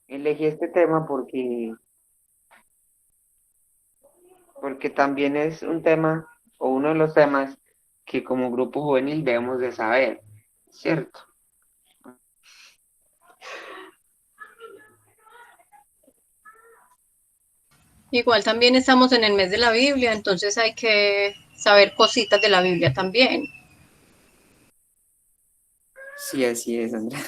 Elegí este tema porque también es un tema o uno de los temas que como grupo juvenil debemos de saber, ¿cierto? Igual también estamos en el mes de la Biblia, entonces hay que saber cositas de la Biblia también. Sí, así es, Andrea.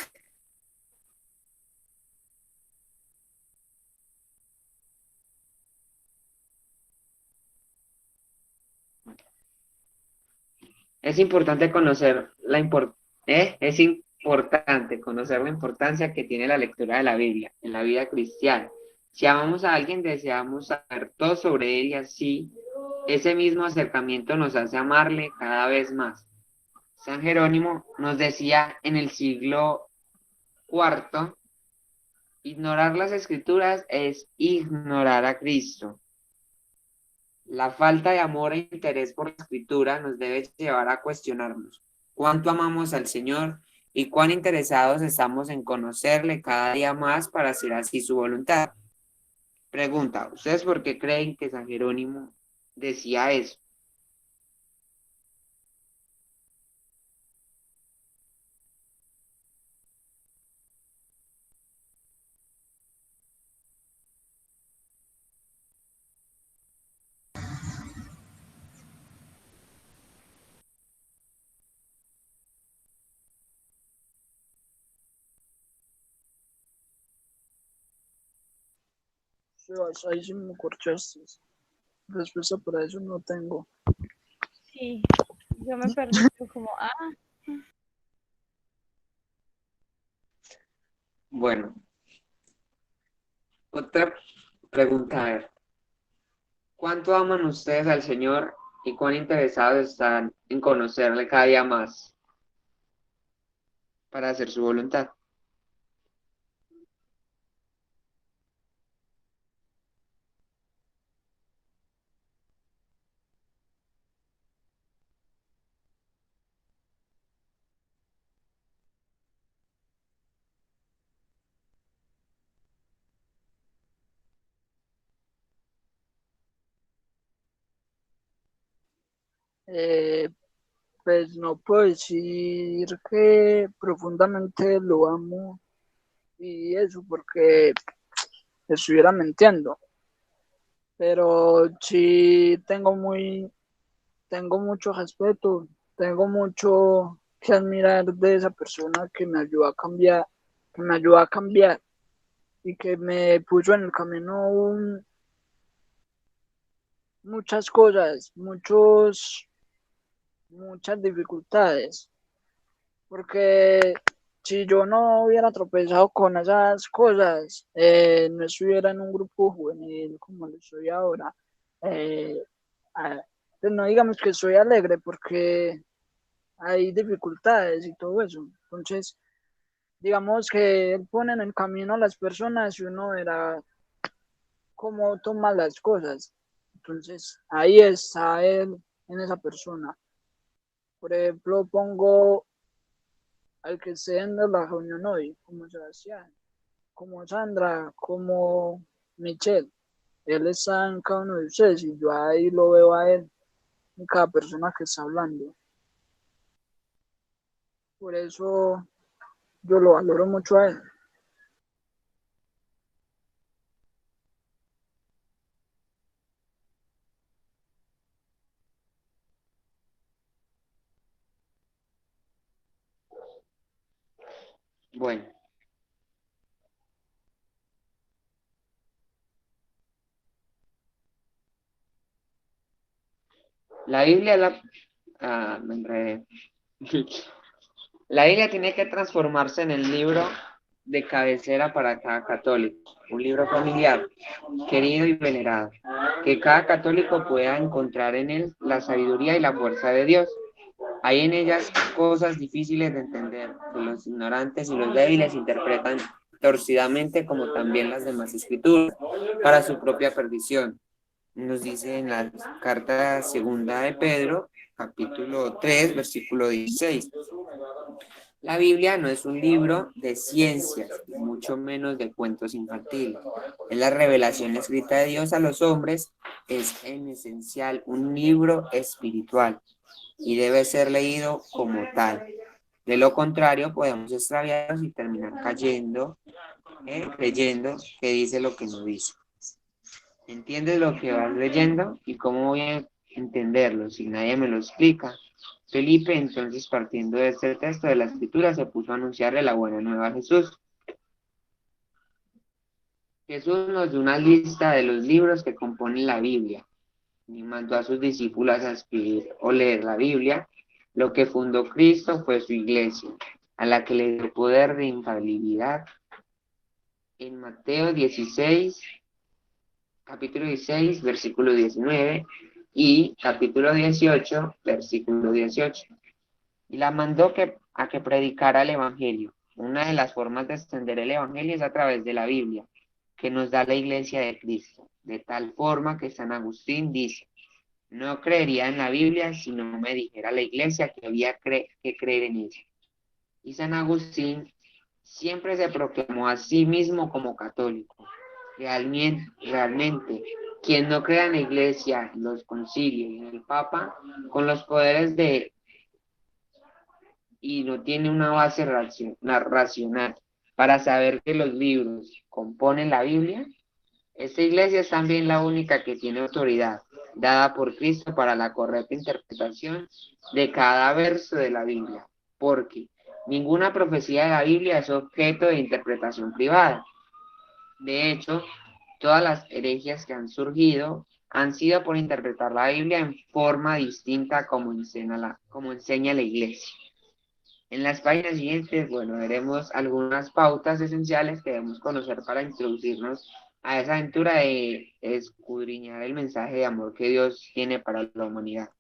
Es importante conocer es importante conocer la importancia que tiene la lectura de la Biblia en la vida cristiana. Si amamos a alguien, deseamos saber todo sobre él y así ese mismo acercamiento nos hace amarle cada vez más. San Jerónimo nos decía en el siglo IV, ignorar las escrituras es ignorar a Cristo. La falta de amor e interés por la escritura nos debe llevar a cuestionarnos cuánto amamos al Señor y cuán interesados estamos en conocerle cada día más para hacer así su voluntad. Pregunta, ¿ustedes por qué creen que San Jerónimo decía eso? Sebas, ahí sí me corchaste. Respuesta para eso no tengo. Sí, yo me perdí, fue como, Bueno, otra pregunta, a ver, ¿cuánto aman ustedes al Señor y cuán interesados están en conocerle cada día más para hacer su voluntad? Eh, pues no puedo decir que profundamente lo amo y eso porque estuviera mintiendo, pero sí tengo mucho respeto, tengo mucho que admirar de esa persona que me ayudó a cambiar, que me ayudó a cambiar y que me puso en el camino muchas cosas, muchas dificultades, porque si yo no hubiera tropezado con esas cosas, no estuviera en un grupo juvenil como lo estoy ahora. Eh, ah, pues no digamos que estoy alegre porque hay dificultades y todo eso. Entonces, digamos que él pone en el camino a las personas y uno verá cómo toma las cosas. Entonces, ahí está él en esa persona. Por ejemplo, pongo al que esté en la reunión hoy, como Sebastián, como Sandra, como Michelle. Él está en cada uno de ustedes y yo ahí lo veo a él en cada persona que está hablando. Por eso yo lo valoro mucho a él. Bueno, la Biblia me enredé. La Biblia tiene que transformarse en el libro de cabecera para cada católico, un libro familiar, querido y venerado, que cada católico pueda encontrar en él la sabiduría y la fuerza de Dios. Hay en ellas cosas difíciles de entender, que los ignorantes y los débiles interpretan torcidamente como también las demás escrituras, para su propia perdición. Nos dice en la carta segunda de Pedro, capítulo 3 versículo 16. La Biblia no es un libro de ciencias, y mucho menos de cuentos infantiles. Es la revelación escrita de Dios a los hombres, es en esencial un libro espiritual y debe ser leído como tal. De lo contrario, podemos extraviarnos y terminar cayendo, creyendo que dice lo que no dice. ¿Entiendes lo que vas leyendo y cómo voy a entenderlo si nadie me lo explica? Felipe, entonces, partiendo de este texto de la Escritura, se puso a anunciarle la buena nueva a Jesús. Jesús nos dio una lista de los libros que componen la Biblia y mandó a sus discípulos a escribir o leer la Biblia. Lo que fundó Cristo fue su iglesia, a la que le dio poder de infalibilidad. En Mateo 16, capítulo 16, versículo 19 y capítulo 18, versículo 18. Y la mandó a que predicara el Evangelio. Una de las formas de extender el Evangelio es a través de la Biblia, que nos da la iglesia de Cristo, de tal forma que San Agustín dice: no creería en la Biblia si no me dijera la iglesia que había que creer en ella. Y San Agustín siempre se proclamó a sí mismo como católico. Realmente, quien no crea en la iglesia, en los concilios y en el Papa, con los poderes y no tiene una base racional para saber que los libros componen la Biblia, esta iglesia es también la única que tiene autoridad dada por Cristo para la correcta interpretación de cada verso de la Biblia, porque ninguna profecía de la Biblia es objeto de interpretación privada. De hecho, todas las herejías que han surgido han sido por interpretar la Biblia en forma distinta como enseña la iglesia. En las páginas siguientes, veremos algunas pautas esenciales que debemos conocer para introducirnos a esa aventura de escudriñar el mensaje de amor que Dios tiene para la humanidad.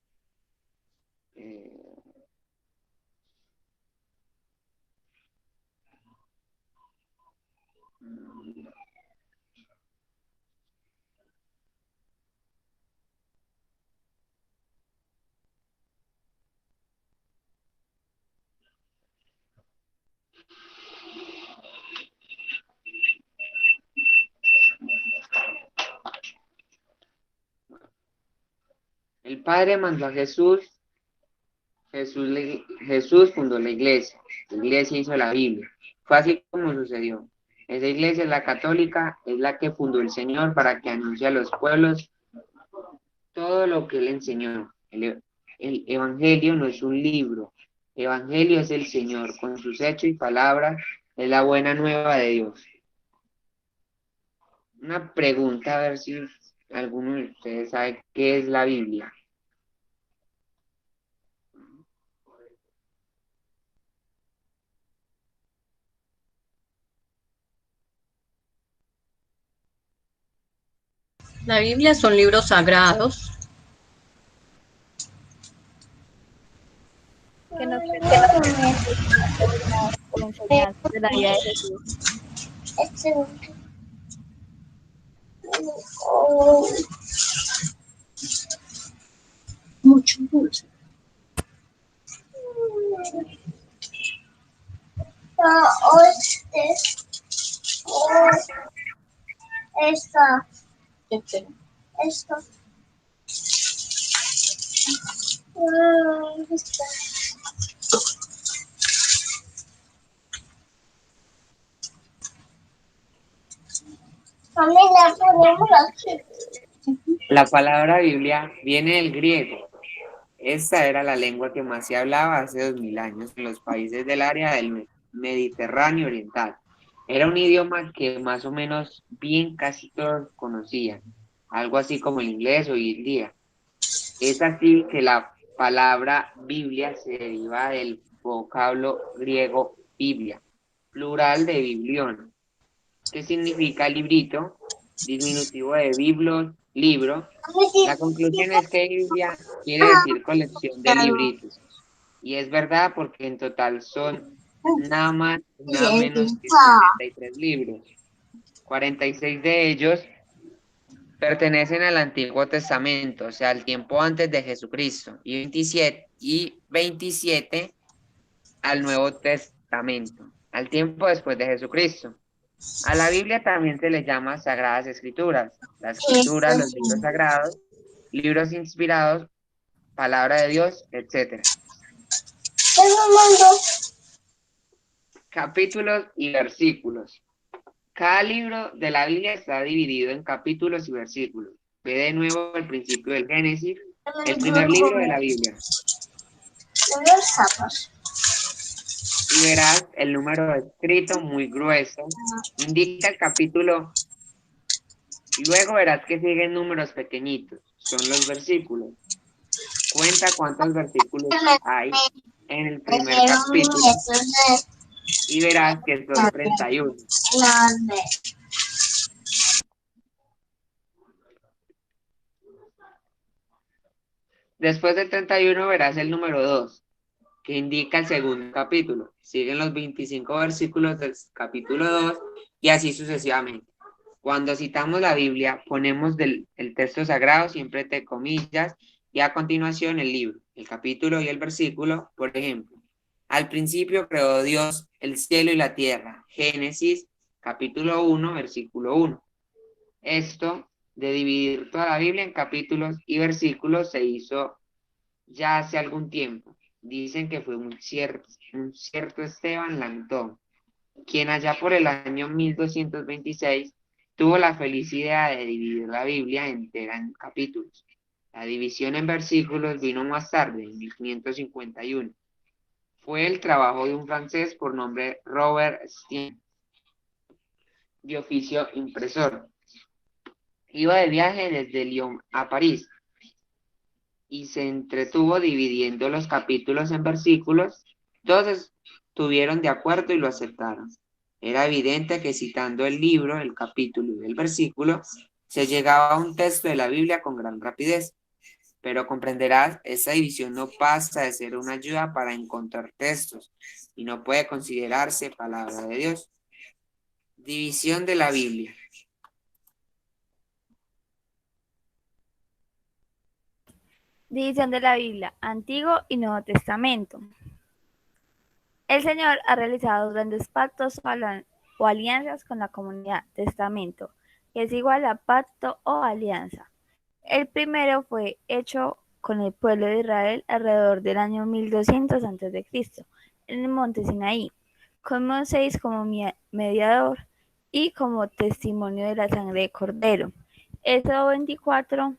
El Padre mandó a Jesús, Jesús fundó la iglesia hizo la Biblia. Fue así como sucedió. Esa iglesia, la católica, es la que fundó el Señor para que anuncie a los pueblos todo lo que Él enseñó. El Evangelio no es un libro, el Evangelio es el Señor, con sus hechos y palabras, es la buena nueva de Dios. Una pregunta, a ver si alguno de ustedes sabe qué es la Biblia. La Biblia son libros sagrados Que nos permite las enseñanzas de la vida de Jesús. mucho dulce. La palabra Biblia viene del griego. Esta era la lengua que más se hablaba hace 2000 años en los países del área del Mediterráneo oriental. Era un idioma que más o menos bien casi todos conocían, algo así como el inglés hoy en día. Es así que la palabra Biblia se deriva del vocablo griego Biblia, plural de biblión, que significa librito, diminutivo de biblos, libro. La conclusión es que Biblia quiere decir colección de libritos. Y es verdad porque en total son nada más, nada menos que 73 libros. 46 de ellos pertenecen al Antiguo Testamento, o sea, al tiempo antes de Jesucristo. Y 27 al Nuevo Testamento, al tiempo después de Jesucristo. A la Biblia también se le llama Sagradas Escrituras. La Escritura, los libros sagrados, libros inspirados, palabra de Dios, etc. Capítulos y versículos. Cada libro de la Biblia está dividido en capítulos y versículos. Ve de nuevo el principio del Génesis, el primer libro de la Biblia. Y verás el número escrito muy grueso. Indica el capítulo. Luego verás que siguen números pequeñitos. Son los versículos. Cuenta cuántos versículos hay en el primer capítulo y verás que son 31. Después del 31 verás el número 2, que indica el segundo capítulo. Siguen los 25 versículos del capítulo 2 y así sucesivamente. Cuando citamos la Biblia, ponemos el texto sagrado siempre entre comillas y a continuación el libro, el capítulo y el versículo. Por ejemplo, al principio creó Dios el cielo y la tierra. Génesis capítulo 1, versículo 1. Esto de dividir toda la Biblia en capítulos y versículos se hizo ya hace algún tiempo. Dicen que fue un cierto Esteban Langton, quien allá por el año 1226 tuvo la feliz idea de dividir la Biblia entera en capítulos. La división en versículos vino más tarde, en 1551. Fue el trabajo de un francés por nombre Robert Estienne, de oficio impresor. Iba de viaje desde Lyon a París y se entretuvo dividiendo los capítulos en versículos. Todos estuvieron de acuerdo y lo aceptaron. Era evidente que citando el libro, el capítulo y el versículo, se llegaba a un texto de la Biblia con gran rapidez. Pero comprenderás, esa división no pasa de ser una ayuda para encontrar textos y no puede considerarse palabra de Dios. División de la Biblia. División de la Biblia, Antiguo y Nuevo Testamento. El Señor ha realizado grandes pactos o alianzas con la comunidad, testamento, que es igual a pacto o alianza. El primero fue hecho con el pueblo de Israel alrededor del año 1200 a.C., en el monte Sinaí, con Moisés como mediador y como testimonio de la sangre de Cordero. Éxodo 24,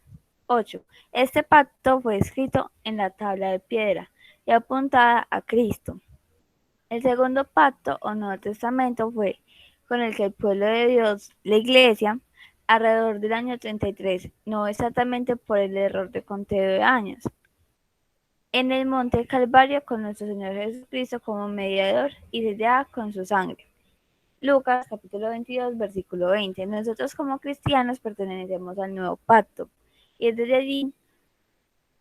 8. Este pacto fue escrito en la tabla de piedra y apuntada a Cristo. El segundo pacto o Nuevo Testamento fue con el que el pueblo de Dios, la Iglesia, alrededor del año 33, no exactamente por el error de conteo de años, en el monte Calvario con nuestro Señor Jesucristo como mediador y sellada con su sangre. Lucas capítulo 22, versículo 20. Nosotros como cristianos pertenecemos al nuevo pacto y es desde allí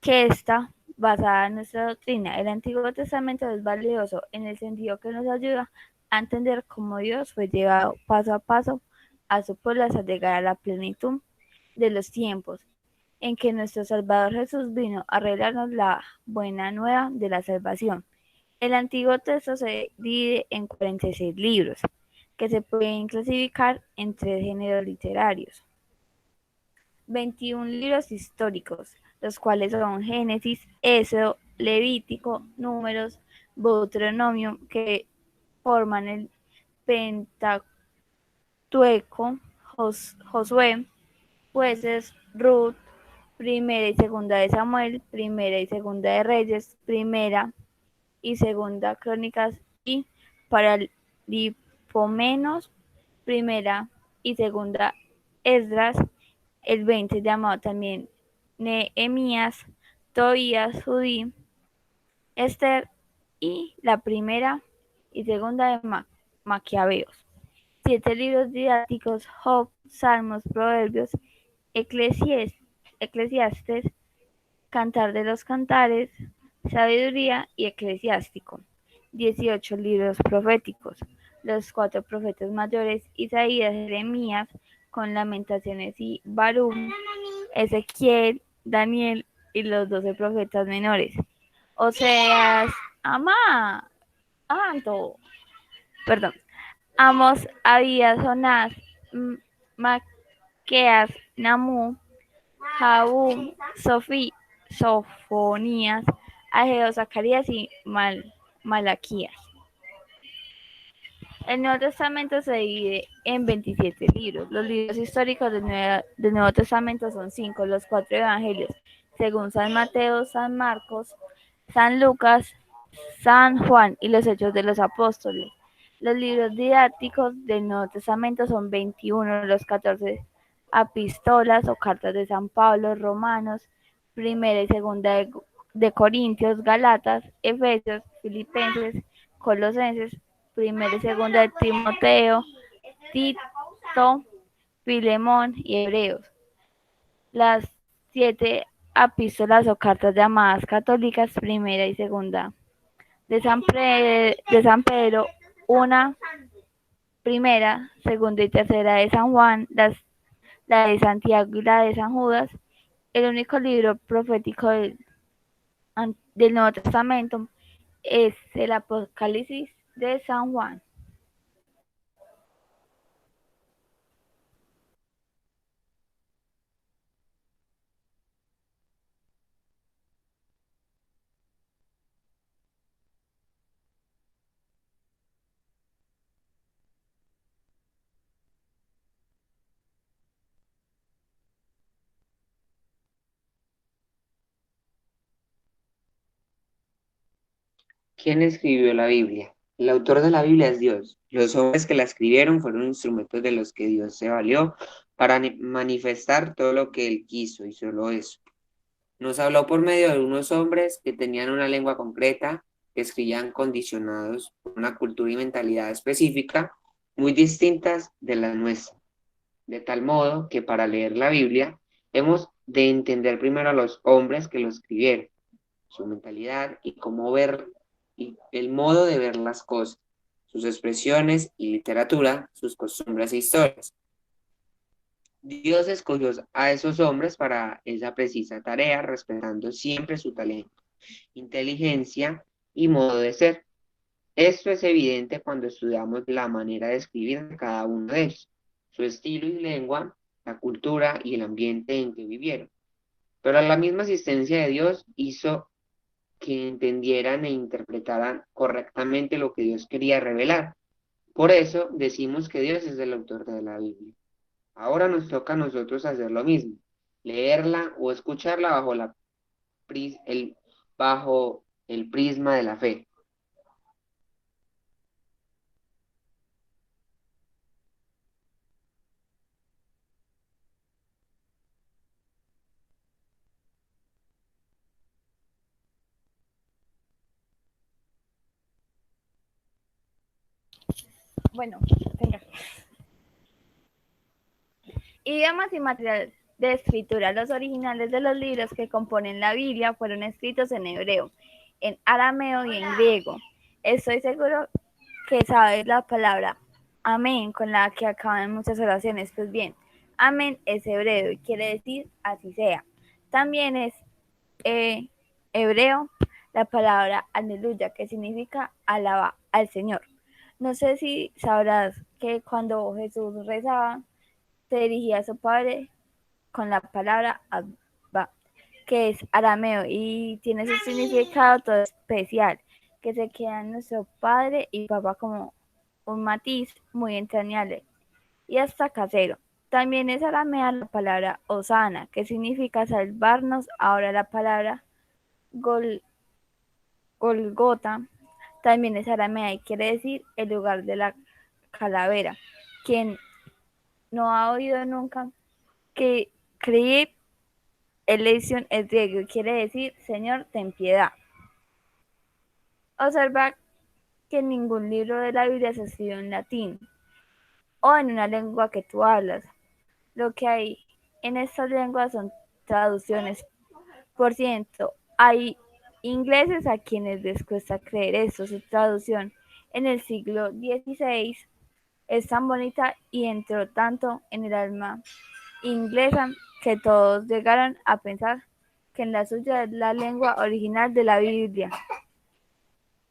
que está basada en nuestra doctrina. El Antiguo Testamento es valioso en el sentido que nos ayuda a entender cómo Dios fue llevado paso a paso a su pueblo hasta llegar a la plenitud de los tiempos, en que nuestro Salvador Jesús vino a revelarnos la buena nueva de la salvación. El Antiguo Testamento se divide en 46 libros, que se pueden clasificar en 3 géneros literarios. 21 libros históricos, los cuales son Génesis, Éxodo, Levítico, Números, Deuteronomio, que forman el Pentateuco, Josué, Jueces, Ruth, Primera y Segunda de Samuel, Primera y Segunda de Reyes, Primera y Segunda Crónicas y Paralipomenos, Primera y Segunda Esdras, el 20 llamado también Nehemías, Tobías, Judí, Esther y la primera y segunda de Maquiaveos. 7 libros didácticos, Job, Salmos, Proverbios, Eclesiastes, Cantar de los Cantares, Sabiduría y Eclesiástico. 18 libros proféticos, los 4 profetas mayores, Isaías, Jeremías, con Lamentaciones y Baruch, Ezequiel, Daniel y los 12 profetas menores. Oseas, ¡amá! Todo. Perdón. Amos, Abías, Jonás, Maqueas, Namu, Jabú, Sofonías, Ageo, Zacarías y Malaquías. El Nuevo Testamento se divide en 27 libros. Los libros históricos del Nuevo Testamento son 5, los 4 evangelios, según San Mateo, San Marcos, San Lucas, San Juan y los Hechos de los Apóstoles. Los libros didácticos del Nuevo Testamento son 21, los 14 epístolas o cartas de San Pablo, Romanos, primera y segunda de Corintios, Galatas, Efesios, Filipenses, Colosenses, primera y segunda de Timoteo, Tito, Filemón y Hebreos. Las 7 epístolas o cartas llamadas católicas, primera y segunda de San Pedro, una primera, segunda y tercera de San Juan, la de Santiago y la de San Judas. El único libro profético del Nuevo Testamento es el Apocalipsis de San Juan. ¿Quién escribió la Biblia? El autor de la Biblia es Dios. Los hombres que la escribieron fueron instrumentos de los que Dios se valió para manifestar todo lo que Él quiso y solo eso. Nos habló por medio de unos hombres que tenían una lengua concreta, que escribían condicionados por una cultura y mentalidad específica muy distintas de las nuestras. De tal modo que para leer la Biblia hemos de entender primero a los hombres que lo escribieron, su mentalidad y cómo ver y el modo de ver las cosas, sus expresiones y literatura, sus costumbres e historias. Dios escogió a esos hombres para esa precisa tarea, respetando siempre su talento, inteligencia y modo de ser. Esto es evidente cuando estudiamos la manera de escribir de cada uno de ellos, su estilo y lengua, la cultura y el ambiente en que vivieron. Pero la misma asistencia de Dios hizo que entendieran e interpretaran correctamente lo que Dios quería revelar. Por eso decimos que Dios es el autor de la Biblia. Ahora nos toca a nosotros hacer lo mismo, leerla o escucharla bajo el prisma de la fe. Bueno, venga. Idiomas y material de escritura. Los originales de los libros que componen la Biblia fueron escritos en hebreo, en arameo y en griego. Estoy seguro que sabes la palabra amén, con la que acaban muchas oraciones. Pues bien, amén es hebreo y quiere decir así sea. También es hebreo la palabra aleluya, que significa alaba al Señor. No sé si sabrás que cuando Jesús rezaba, se dirigía a su padre con la palabra Abba, que es arameo y tiene su significado todo especial, que se queda en nuestro padre y papá como un matiz muy entrañable y hasta casero. También es aramea la palabra Osana, que significa salvarnos. Ahora la palabra Golgota también es aramea y quiere decir el lugar de la calavera. Quien no ha oído nunca que Krieg eleison es griego y quiere decir Señor, ten piedad. Observa que ningún libro de la Biblia se escribió en latín o en una lengua que tú hablas. Lo que hay en estas lenguas son traducciones. Por cierto, hay ingleses a quienes les cuesta creer esto. Su traducción en el siglo XVI es tan bonita y entró tanto en el alma inglesa que todos llegaron a pensar que en la suya es la lengua original de la Biblia.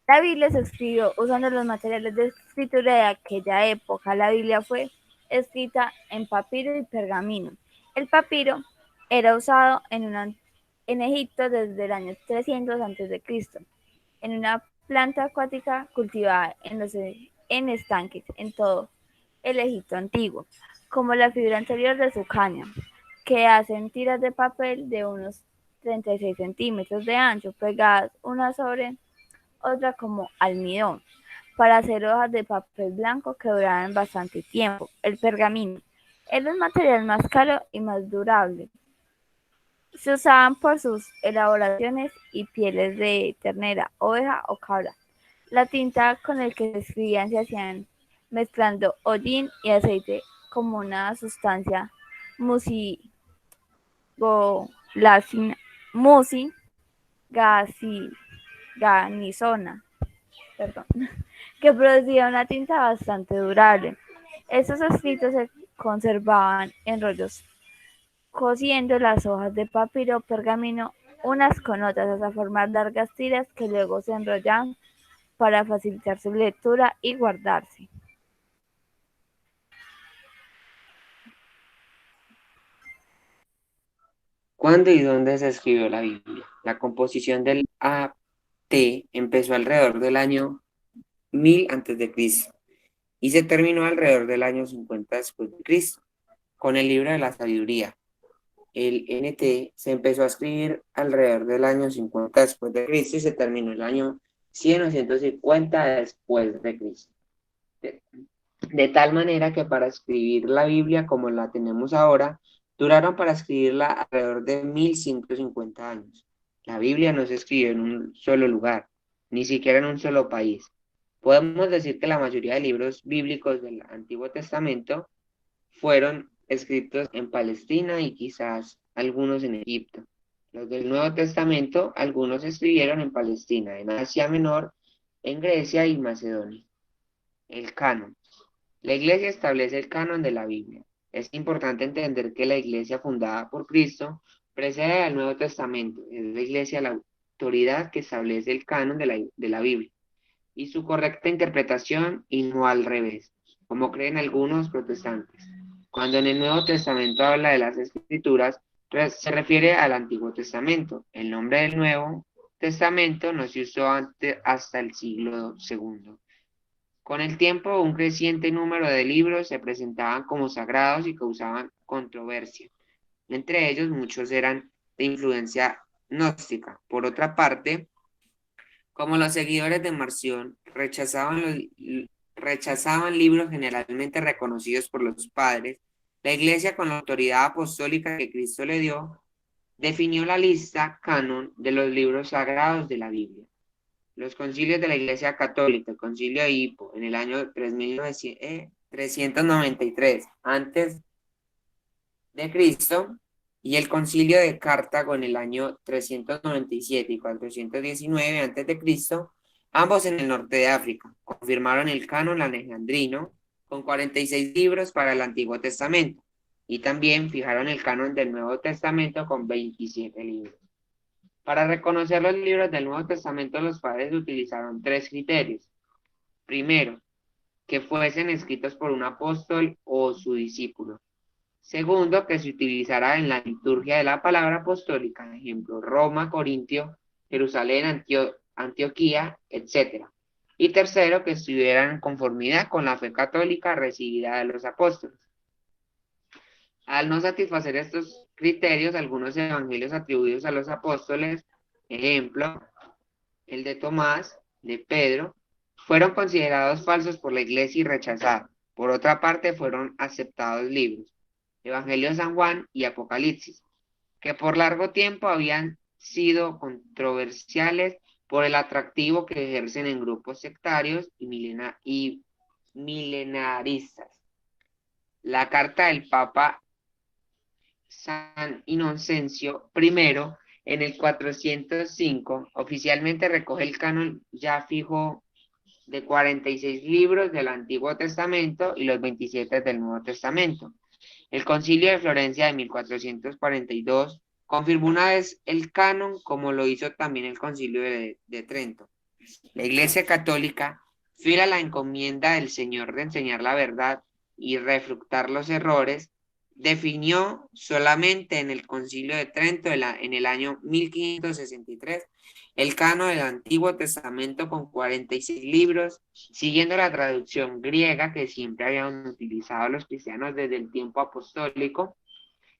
La Biblia se escribió usando los materiales de escritura de aquella época. La Biblia fue escrita en papiro y pergamino. El papiro era usado en Egipto desde el año 300 a.C., en una planta acuática cultivada en estanques en todo el Egipto antiguo, como la fibra anterior de su caña, que hacen tiras de papel de unos 36 centímetros de ancho, pegadas una sobre otra como almidón, para hacer hojas de papel blanco que duraban bastante tiempo. El pergamino era el material más caro y más durable. Se usaban por sus elaboraciones y pieles de ternera, oveja o cabra. La tinta con el que se escribían se hacían mezclando hollín y aceite como una sustancia mucilaginizona, perdón, que producía una tinta bastante durable. Estos escritos se conservaban en rollos cosiendo las hojas de papiro o pergamino unas con otras hasta formar largas tiras que luego se enrollaban para facilitar su lectura y guardarse. ¿Cuándo y dónde se escribió la Biblia? La composición del AT empezó alrededor del año 1000 a.C. y se terminó alrededor del año 50 después de Cristo, con el libro de la sabiduría. El NT se empezó a escribir alrededor del año 50 después de Cristo y se terminó el año 100 o 150 después de Cristo. De tal manera que para escribir la Biblia como la tenemos ahora, duraron para escribirla alrededor de 1150 años. La Biblia no se escribió en un solo lugar, ni siquiera en un solo país. Podemos decir que la mayoría de libros bíblicos del Antiguo Testamento fueron escritos en Palestina y quizás algunos en Egipto. Los del Nuevo Testamento, algunos se escribieron en Palestina, en Asia Menor, en Grecia y Macedonia. El canon. La Iglesia establece el canon de la Biblia. Es importante entender que la Iglesia fundada por Cristo precede al Nuevo Testamento. Es la Iglesia la autoridad que establece el canon de la Biblia y su correcta interpretación y no al revés, como creen algunos protestantes. Cuando en el Nuevo Testamento habla de las Escrituras, se refiere al Antiguo Testamento. El nombre del Nuevo Testamento no se usó hasta el siglo II. Con el tiempo, un creciente número de libros se presentaban como sagrados y causaban controversia. Entre ellos, muchos eran de influencia gnóstica. Por otra parte, como los seguidores de Marción rechazaban libros generalmente reconocidos por los padres, la Iglesia, con la autoridad apostólica que Cristo le dio, definió la lista canon de los libros sagrados de la Biblia. Los concilios de la Iglesia Católica, el concilio de Hippo en el año 393 antes de Cristo y el concilio de Cartago en el año 397 y 419 antes de Cristo, ambos en el norte de África, confirmaron el canon alejandrino con 46 libros para el Antiguo Testamento y también fijaron el canon del Nuevo Testamento con 27 libros. Para reconocer los libros del Nuevo Testamento, los padres utilizaron 3 criterios. Primero, que fuesen escritos por un apóstol o su discípulo. Segundo, que se utilizara en la liturgia de la palabra apostólica, ejemplo, Roma, Corintio, Jerusalén, Antioquía, etc. Y tercero, que estuvieran en conformidad con la fe católica recibida de los apóstoles. Al no satisfacer estos criterios, algunos evangelios atribuidos a los apóstoles, ejemplo, el de Tomás, de Pedro, fueron considerados falsos por la Iglesia y rechazados. Por otra parte, fueron aceptados libros, Evangelio de San Juan y Apocalipsis, que por largo tiempo habían sido controversiales por el atractivo que ejercen en grupos sectarios y milenaristas. La carta del Papa San Inocencio I en el 405 oficialmente recoge el canon ya fijo de 46 libros del Antiguo Testamento y los 27 del Nuevo Testamento. El Concilio de Florencia de 1442 confirmó una vez el canon, como lo hizo también el Concilio de Trento. La Iglesia Católica, fiel a la encomienda del Señor de enseñar la verdad y refructar los errores, definió solamente en el Concilio de Trento en el año 1563 el canon del Antiguo Testamento con 46 libros, siguiendo la traducción griega que siempre habían utilizado los cristianos desde el tiempo apostólico.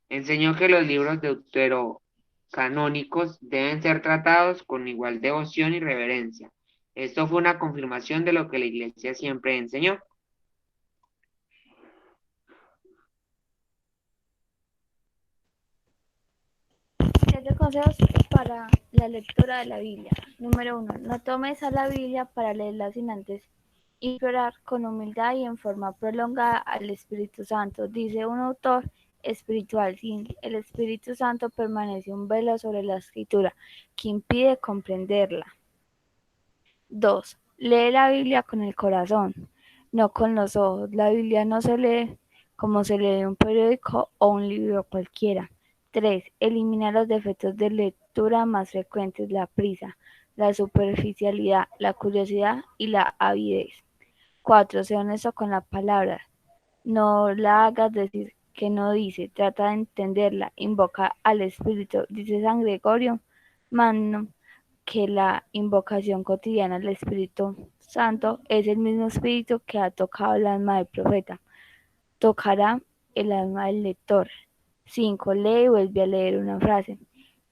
Enseñó que los libros deuterocanónicos deben ser tratados con igual devoción y reverencia. Esto fue una confirmación de lo que la Iglesia siempre enseñó. 7 consejos para la lectura de la Biblia. Número 1. No tomes a la Biblia para leerla sin antes implorar con humildad y en forma prolongada al Espíritu Santo. Dice un autor espiritual: sin el Espíritu Santo permanece un velo sobre la Escritura que impide comprenderla. 2. Lee la Biblia con el corazón, no con los ojos. La Biblia no se lee como se lee un periódico o un libro cualquiera. 3. Elimina los defectos de lectura más frecuentes: la prisa, la superficialidad, la curiosidad y la avidez. 4. Sé honesto con la palabra. No la hagas decir que no dice, trata de entenderla, invoca al Espíritu. Dice San Gregorio Magno que la invocación cotidiana al Espíritu Santo es el mismo Espíritu que ha tocado el alma del profeta. Tocará el alma del lector. 5. Lee y vuelve a leer una frase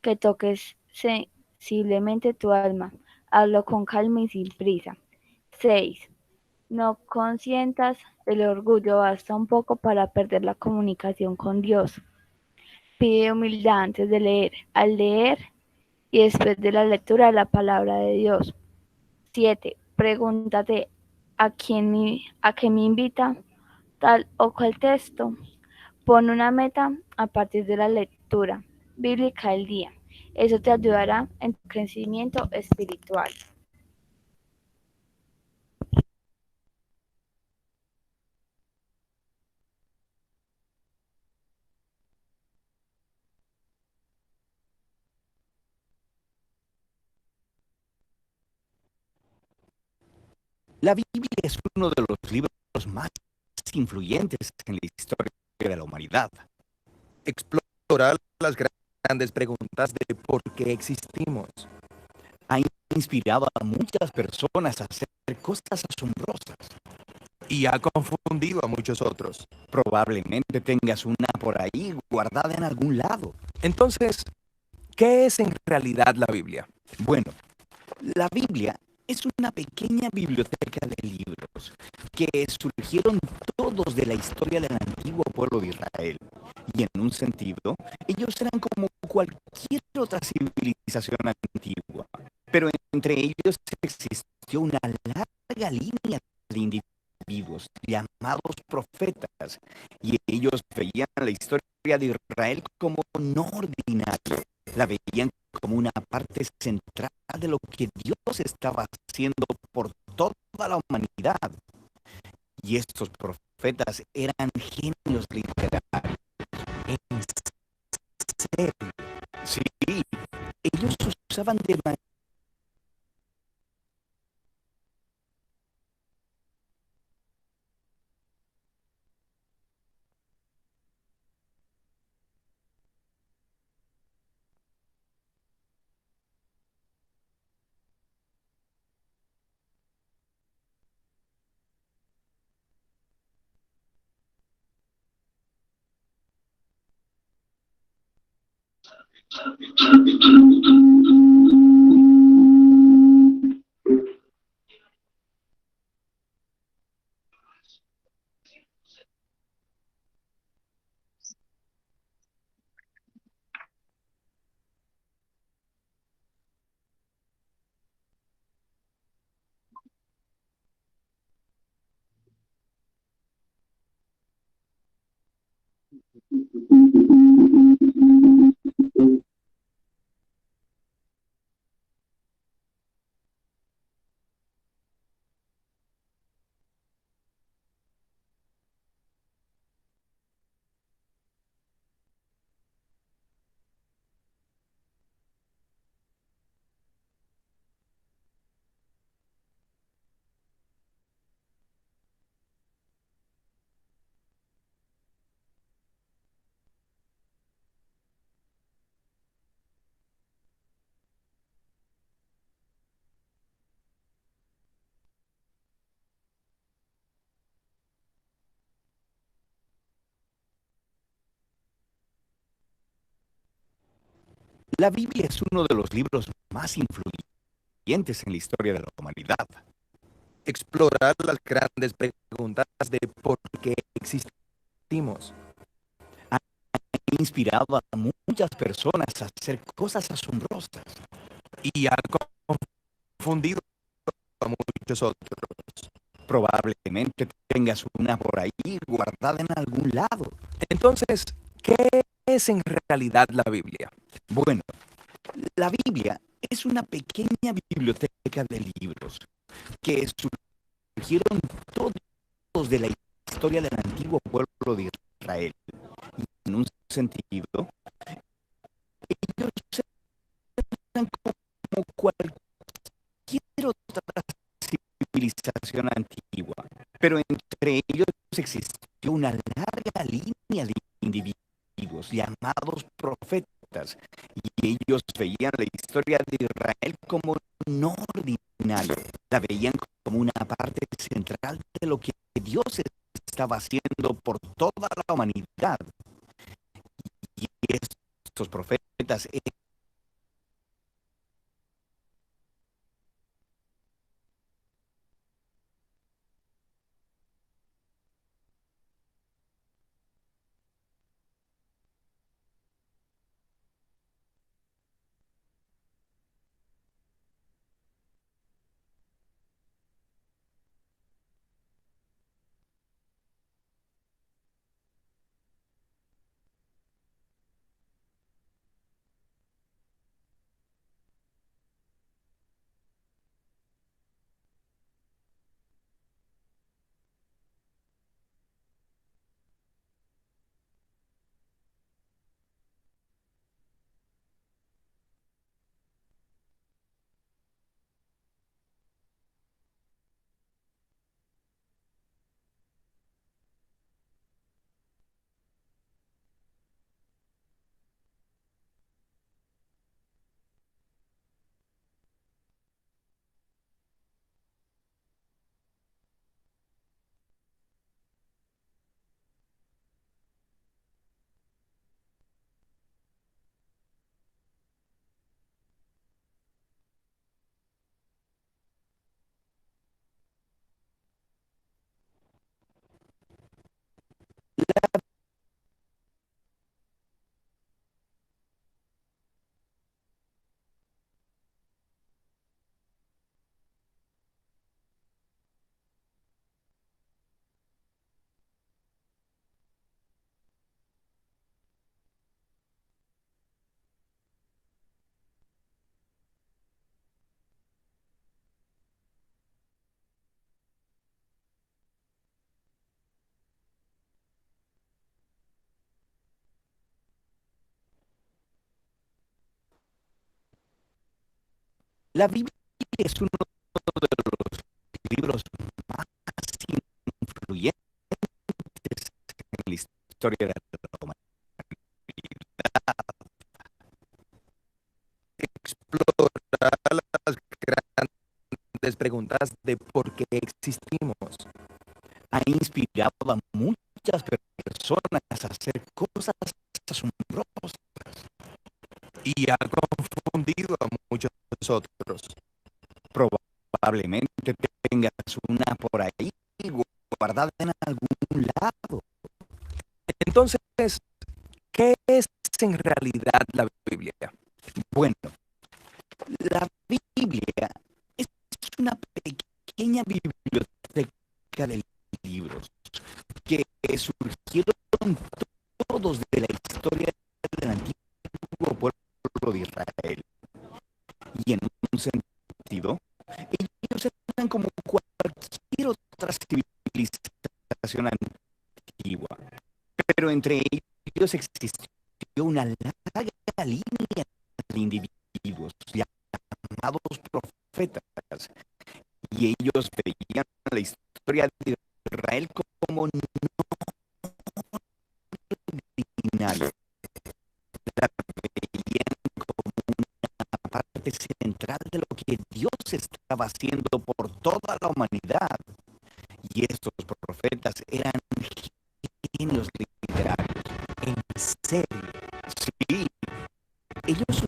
que toques sensiblemente tu alma. Hazlo con calma y sin prisa. 6. No consientas el orgullo, basta un poco para perder la comunicación con Dios. Pide humildad antes de leer, al leer y después de la lectura de la palabra de Dios. 7. Pregúntate a qué me invita tal o cual texto. Pon una meta a partir de la lectura bíblica del día. Eso te ayudará en tu crecimiento espiritual. La Biblia es uno de los libros más influyentes en la historia de la humanidad. Explora las grandes preguntas de por qué existimos. Ha inspirado a muchas personas a hacer cosas asombrosas. Y ha confundido a muchos otros. Probablemente tengas una por ahí guardada en algún lado. Entonces, ¿qué es en realidad la Biblia? Bueno, la Biblia es una pequeña biblioteca de libros que surgieron todos de la historia del antiguo pueblo de Israel. Y en un sentido, ellos eran como cualquier otra civilización antigua. Pero entre ellos existió una larga línea de individuos llamados profetas. Y ellos veían la historia de Israel como no ordinaria. La veían como una parte central de lo que Dios estaba haciendo por toda la humanidad. Y estos profetas eran genios literarios. En serio. Sí, ellos usaban de manera La Biblia es uno de los libros más influyentes en la historia de la humanidad. Explorar las grandes preguntas de por qué existimos. Ha inspirado a muchas personas a hacer cosas asombrosas. Y ha confundido a muchos otros. Probablemente tengas una por ahí guardada en algún lado. Entonces, ¿qué es en realidad la Biblia? Bueno, la Biblia es una pequeña biblioteca de libros que surgieron todos de la historia del antiguo pueblo de Israel. Y en un sentido, ellos eran como cualquier otra civilización antigua, pero entre ellos existió una larga línea de individuos llamados profetas, y ellos veían la historia de Israel como no ordinaria, la veían como una parte central de lo que Dios estaba haciendo por toda la humanidad. Y estos profetas la Biblia es uno de los libros más influyentes en la historia de la humanidad. Explorar las grandes preguntas de por qué existimos. Ha inspirado a muchas personas a hacer cosas asombrosas. Y ha confundido a muchos otros. Probablemente tengas una por ahí guardada en algún lado. Entonces, ¿qué es en realidad la Biblia? Bueno, la Biblia es una pequeña biblioteca de libros que surgieron todos de la historia del antiguo pueblo de Israel. Y en un sentido, ellos eran como cualquier otra civilización antigua, pero entre ellos existió una larga línea de individuos llamados profetas, y ellos veían la historia de Israel como no ordinaria, la veían como una parte central de lo que Dios estaba haciendo por toda la humanidad. Y estos profetas eran genios literarios. ¿En serio? Sí, ellos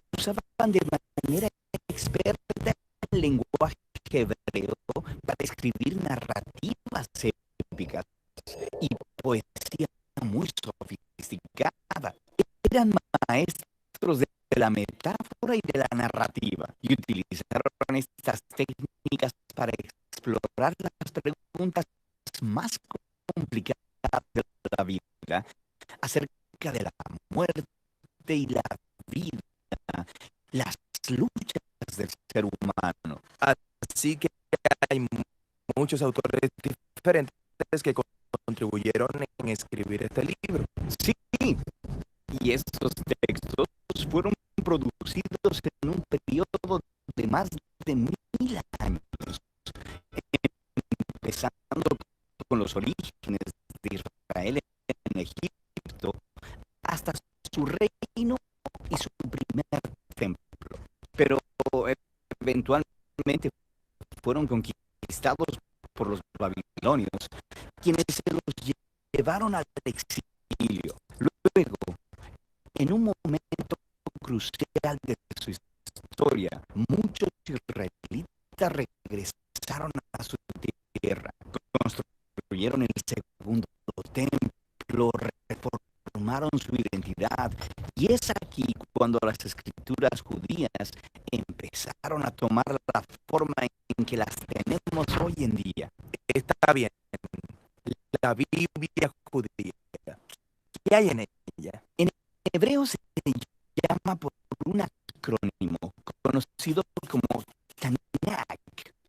muy sofisticada. Eran maestros de la metáfora y de la narrativa y utilizaron estas técnicas para explorar las preguntas más complicadas de la vida acerca de la muerte y la vida, las luchas del ser humano. Así que hay muchos autores diferentes que contribuyeron en escribir este libro. Sí, y estos textos fueron producidos en un periodo de más de 1000 años, empezando con los orígenes de Israel en Egipto hasta su reino y su primer templo. Pero eventualmente fueron conquistados por los babilonios, quienes se los llevaron al exilio. Luego, en un momento crucial de su historia, muchos israelitas regresaron a su tierra, construyeron el segundo templo, reformaron su identidad, y es aquí cuando las escrituras judías empezaron a tomar la forma en que las tenemos hoy en día. Está bien. La Biblia judía. ¿Qué hay en ella? En hebreo se llama por un acrónimo conocido como Tanakh.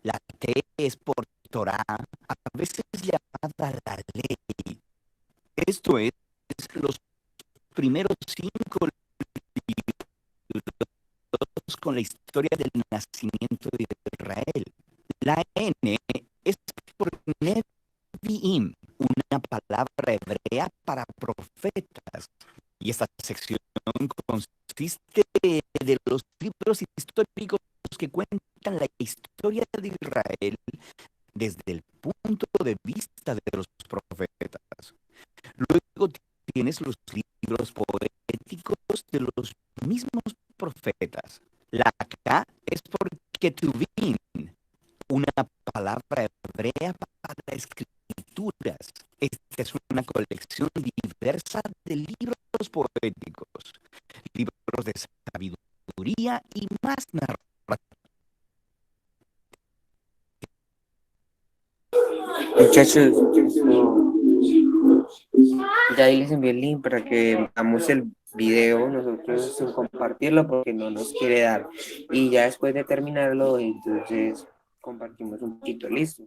La T es por Torah, a veces llamada la ley. Esto es los primeros 5 libros con la historia del nacimiento de Israel. La N es por Nevi'im, una palabra hebrea para profetas. Y esta sección consiste de los libros históricos que cuentan la historia de Israel desde el punto de vista de los profetas. Luego tienes los libros poéticos de los mismos profetas. La K es por Ketuvim, una palabra hebrea para escrituras. Esta es una colección diversa de libros poéticos, libros de sabiduría y más narrativa. Muchachos, ya ahí les envié el link para que veamos el video, nosotros sin compartirlo porque no nos quiere dar. Y ya después de terminarlo, entonces compartimos un poquito, listo.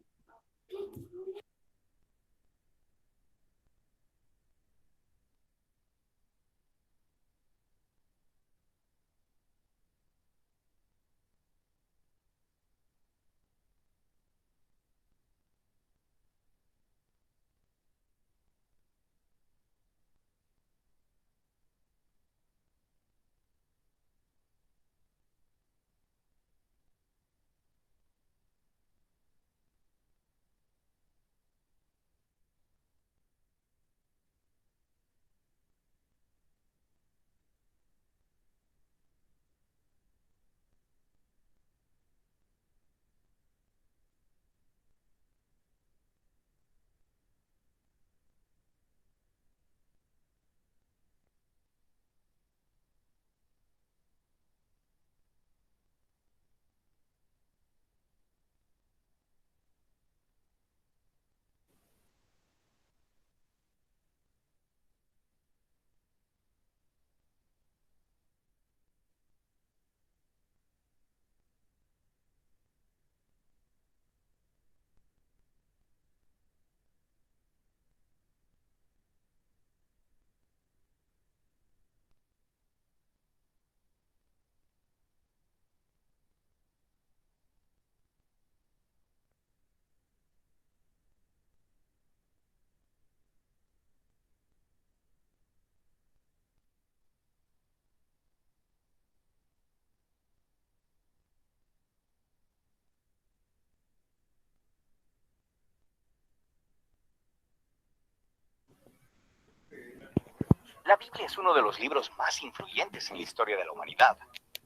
La Biblia es uno de los libros más influyentes en la historia de la humanidad.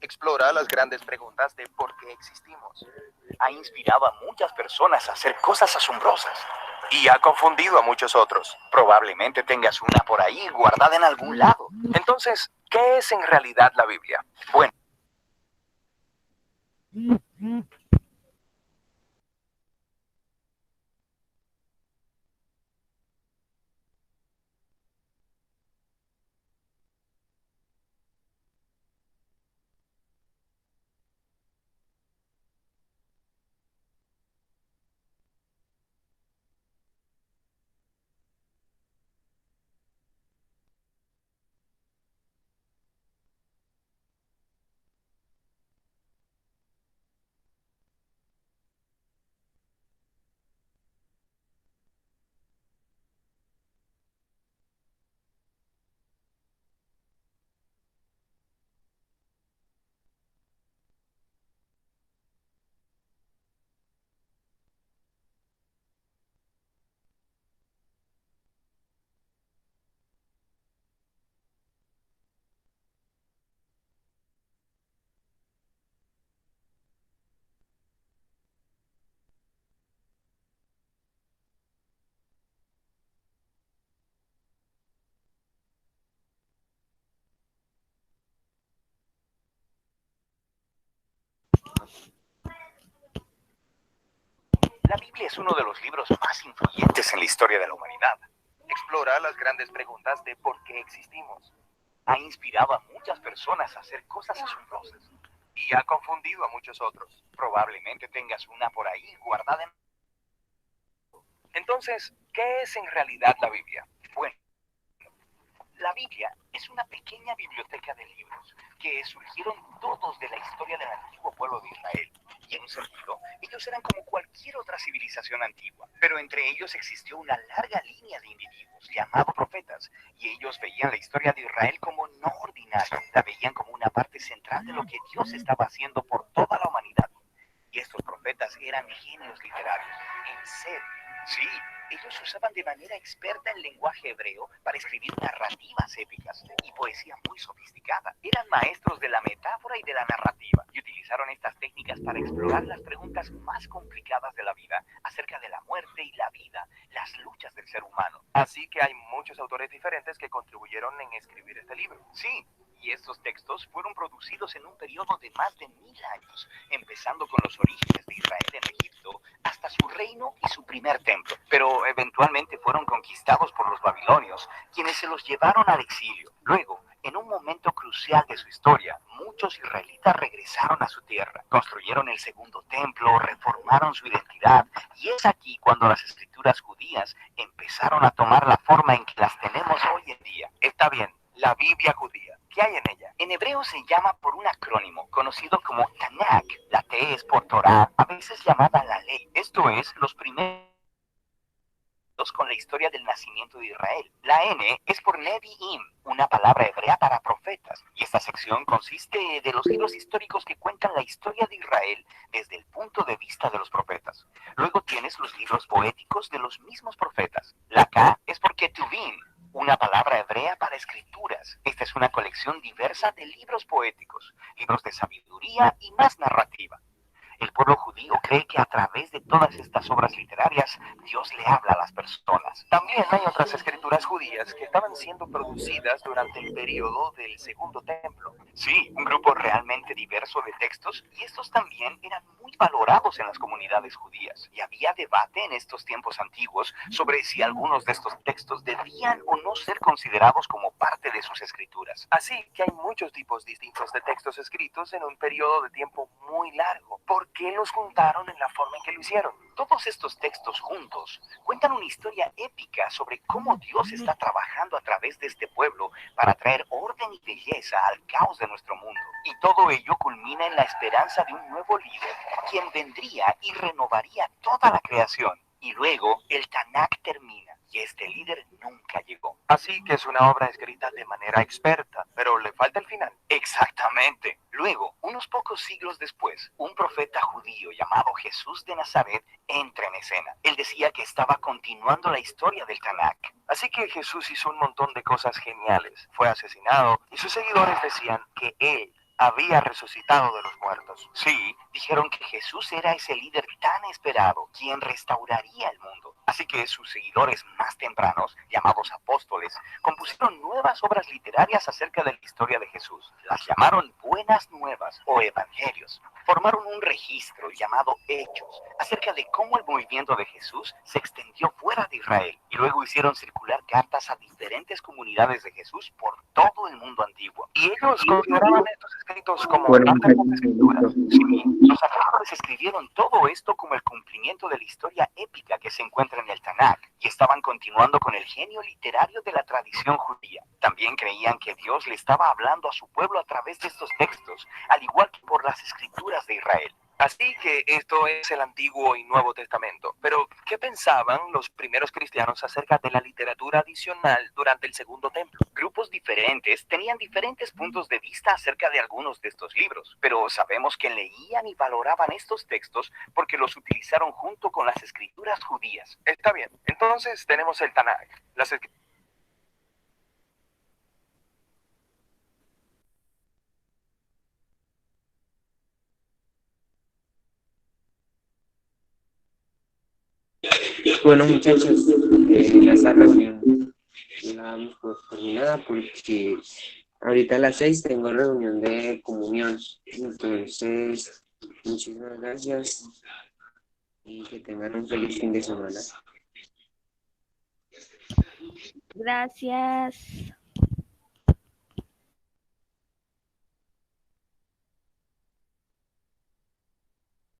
Explora las grandes preguntas de por qué existimos. Ha inspirado a muchas personas a hacer cosas asombrosas. Y ha confundido a muchos otros. Probablemente tengas una por ahí guardada en algún lado. Entonces, ¿qué es en realidad la Biblia? Bueno, la Biblia es uno de los libros más influyentes en la historia de la humanidad. Explora las grandes preguntas de por qué existimos. Ha inspirado a muchas personas a hacer cosas asombrosas. Y ha confundido a muchos otros. Probablemente tengas una por ahí guardada en... Entonces, ¿qué es en realidad la Biblia? Bueno, la Biblia es una pequeña biblioteca de libros que surgieron todos de la historia del antiguo pueblo de Israel. Y en un sentido, ellos eran como cualquier otra civilización antigua. Pero entre ellos existió una larga línea de individuos llamados profetas. Y ellos veían la historia de Israel como no ordinaria. La veían como una parte central de lo que Dios estaba haciendo por toda la humanidad. Y estos profetas eran genios literarios. En serio. Sí, ellos usaban de manera experta el lenguaje hebreo para escribir narrativas épicas y poesía muy sofisticada. Eran maestros de la metáfora y de la narrativa y utilizaron estas técnicas para explorar las preguntas más complicadas de la vida acerca de la muerte y la vida, las luchas del ser humano. Así que hay muchos autores diferentes que contribuyeron en escribir este libro. Sí, y estos textos fueron producidos en un periodo de más de 1000 años, empezando con los orígenes de Israel en Egipto hasta su reino y su primer templo. Pero eventualmente fueron conquistados por los babilonios, quienes se los llevaron al exilio. Luego, en un momento crucial de su historia, muchos israelitas regresaron a su tierra, construyeron el segundo templo, reformaron su identidad, y es aquí cuando las escrituras judías empezaron a tomar la forma en que las tenemos hoy en día. Está bien, la Biblia judía. ¿Qué hay en ella? En hebreo se llama por un acrónimo conocido como Tanakh. La T es por Torah, a veces llamada la ley. Esto es, los primeros con la historia del nacimiento de Israel. La N es por Nevi'im, una palabra hebrea para profetas. Y esta sección consiste de los libros históricos que cuentan la historia de Israel desde el punto de vista de los profetas. Luego tienes los libros poéticos de los mismos profetas. La K es por Ketuvim, una palabra hebrea para escrituras. Esta es una colección diversa de libros poéticos, libros de sabiduría y más narrativa. El pueblo judío cree que a través de todas estas obras literarias, Dios le habla a las personas. También hay otras escrituras judías que estaban siendo producidas durante el periodo del Segundo Templo. Sí, un grupo realmente diverso de textos, y estos también eran muy valorados en las comunidades judías. Y había debate en estos tiempos antiguos sobre si algunos de estos textos debían o no ser considerados como parte de sus escrituras. Así que hay muchos tipos distintos de textos escritos en un periodo de tiempo muy largo. ¿Por qué los juntaron en la forma en que lo hicieron? Todos estos textos juntos cuentan una historia épica sobre cómo Dios está trabajando a través de este pueblo para traer orden y belleza al caos de nuestro mundo. Y todo ello culmina en la esperanza de un nuevo líder, quien vendría y renovaría toda la creación. Y luego el Tanakh termina, y este líder nunca llegó. Así que es una obra escrita de manera experta, pero le falta el final. Exactamente. Luego, unos pocos siglos después, un profeta judío llamado Jesús de Nazaret entra en escena. Él decía que estaba continuando la historia del Tanakh. Así que Jesús hizo un montón de cosas geniales. Fue asesinado y sus seguidores decían que él había resucitado de los muertos. Sí, dijeron que Jesús era ese líder tan esperado, quien restauraría el mundo. Así que sus seguidores más tempranos, llamados apóstoles, compusieron nuevas obras literarias acerca de la historia de Jesús. Las llamaron Buenas Nuevas o Evangelios. Formaron un registro llamado Hechos acerca de cómo el movimiento de Jesús se extendió fuera de Israel, y luego hicieron circular cartas a diferentes comunidades de Jesús por todo el mundo antiguo. Y ellos consideraban estos escritos como Bueno, las Sagradas muchachos, Escrituras. listo. Sí, los apóstoles escribieron todo esto como el cumplimiento de la historia épica que se encuentra en el Tanakh, y estaban continuando con el genio literario de la tradición judía. También creían que Dios le estaba hablando a su pueblo a través de estos textos, al igual que por las escrituras de Israel. Así que esto es el Antiguo y Nuevo Testamento. Pero, ¿qué pensaban los primeros cristianos acerca de la literatura adicional durante el Segundo Templo? Grupos diferentes tenían diferentes puntos de vista acerca de algunos de estos libros, pero sabemos que leían y valoraban estos textos porque los utilizaron junto con las escrituras judías. Está bien. Entonces tenemos el Tanakh, las Bueno, muchachos, esta reunión la damos por terminada porque ahorita a las 6 tengo reunión de comunión. Entonces, muchísimas gracias y que tengan un feliz fin de semana. Gracias.